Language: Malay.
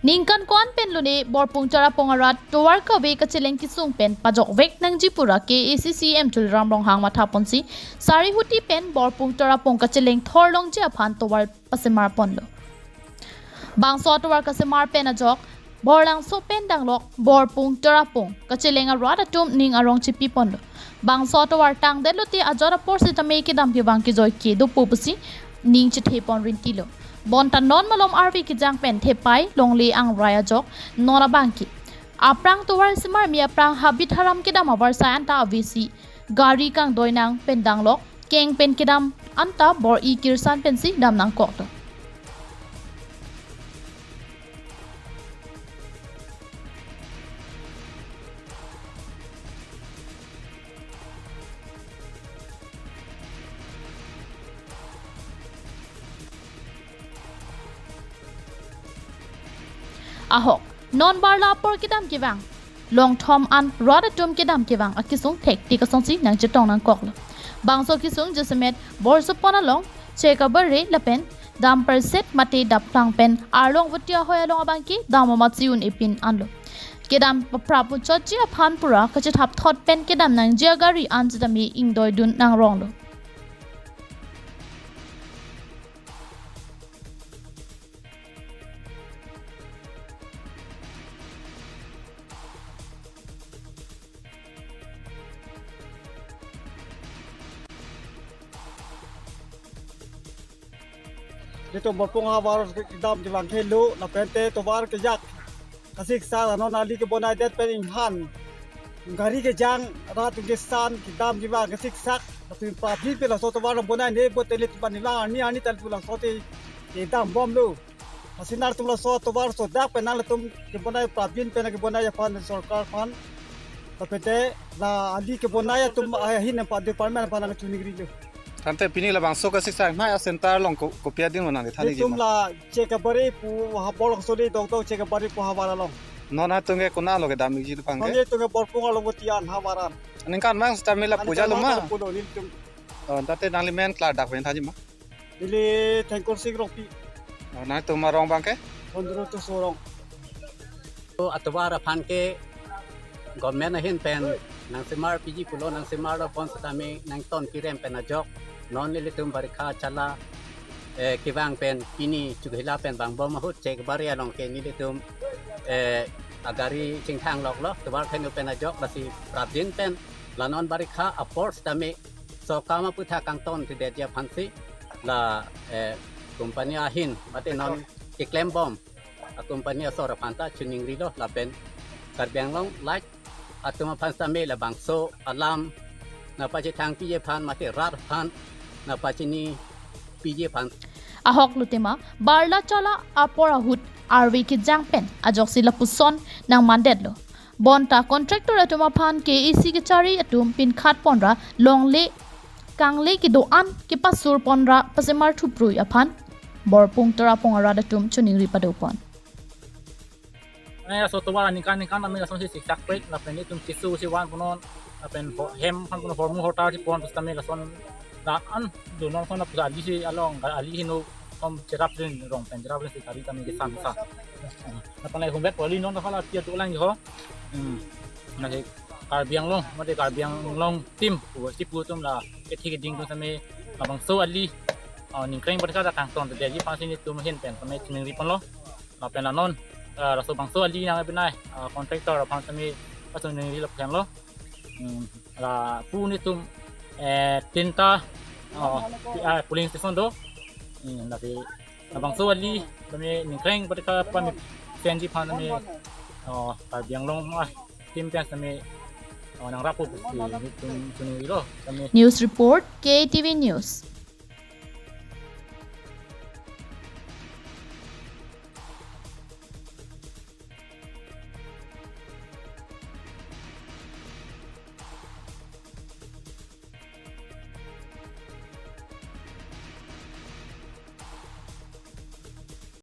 Ningkan kuan pen luni Borpung Tarapung arat Tovar kabe kacheleng kesung pen pajok vek nang jipura ke ACCM tul ramrong hang matha ponsi sari huti pen Borpung Tarapung kacheleng thorlong je aphan Tovar pasemar ponlo bangso Tovar kasemar pen ajok borlang so pen danglok Borpung Tarapung kacheleng arat atum ning arong chipi ponlo bangso Tovar tang deluti ajora porsi tamei ke dam bang ki joy ke do pupusi ning chithe pon rintilo bonta non malom arvi ki jang pen thepai longle ang raya jok nora bangki aprang Tovar simar mi aprang habit haram kedam abar sa anta avisi gari kang doinang pendang lok keng pen kedam anta bor I kirsan pensi dam nang kokto ahok non barla por kidam kivang long thom an rada tum kidam kivang akisung thek ti ka songsi nang chitong nang koklo bangso kisung jesemet borso pona long cheka bare lapen dam per set mate dap tang pen arlong vutia hoya long abangki dam ma chiun ipin anlo kedam prapu chochi aphan pura kachithap thot pen kedam nang jagari anjidami ingdoi dun nang ronglo Dito Borpung Habar dam di bang helu na pente Tovar ke jak kasik sa no nali ke bonai det pen han gari ke jang rat ke san ki dam di bang kasik sak tu papi pe la so Tovar bonai ne botelit panila ani tal pulang so te dam bom lu asinar tum la so Tovar so dak penal tum ke bonai papin pe na ke bonai fan sarkar fan tapete la ali ke bonai tum hin pa department pa na chunigri lu Tante pini la bang so ka siksa mai a center long ko pia din wona thani gi tum la cheka bare pu ha bolong so de dong cheka bare pu ha bara long no na tunge kuna lo ke dami ji pang ke Hanya tunga Borpung lo tian ha baran ning kan mang stamila puja lo ma pulo nil tum tate nang limen kla dak wen thaji ma dili thankor sig ropi na tu ma rong bang ke ondro tu sorong atwara phan ke government hin pen nang simar piji pulo nang simar pon satami nang ton kirem pen ajok non lili tum barikha chala kivang pen pini Chokihola pen bang bom hut chek bari along ke ni tum agari chingthang lok lo tawar thenu pen ajok basi prabdin pen lanon barikha apor satami so kama putha kang ton ti de phansi la company ahin mate non kiklem bom a company sora phanta chuning rilo la pen karbeng long like atuma phansame la bangso alam na pachi thang pije phan mate rar phan na pachini pije phan ahok lutema barla chala apora hut arvi ki jangpen ajok sila puson nang mandet lo bonta contractor atuma phan ke EC ki chari atum pin khat ponra longle kangle ki do an ki pasur ponra pasemar thuprui aphan Borpung Tarapung arada tum chuning ri padopon so Tovar nikan na may lason si siksak pet la pen itum kisu si wan punon la pen hem kan puno formu hotar si pon pasta may lason da an do non kon na pusa ali si along ali hino kom cerap din rong pen cerap din si kari kami ke samsa na panay humbet poli non na kala pia tu lang ho na ke karbiang long mate karbiang long tim pu si pu tum la ke thi ke ding tum same abang so ali ning kreng bar ka da tang ton de ji pa sin tum hen pen panay ning ri pon lo la pen la non raso bangso ali nang benai contractor apang kami pasun ni lap yang lo la pu ni tum tinta puling station do tapi bangso ali kami ningkreng mereka pan senji pan kami yang long tim pian kami nang rapu ni tum lo kami news report KTV news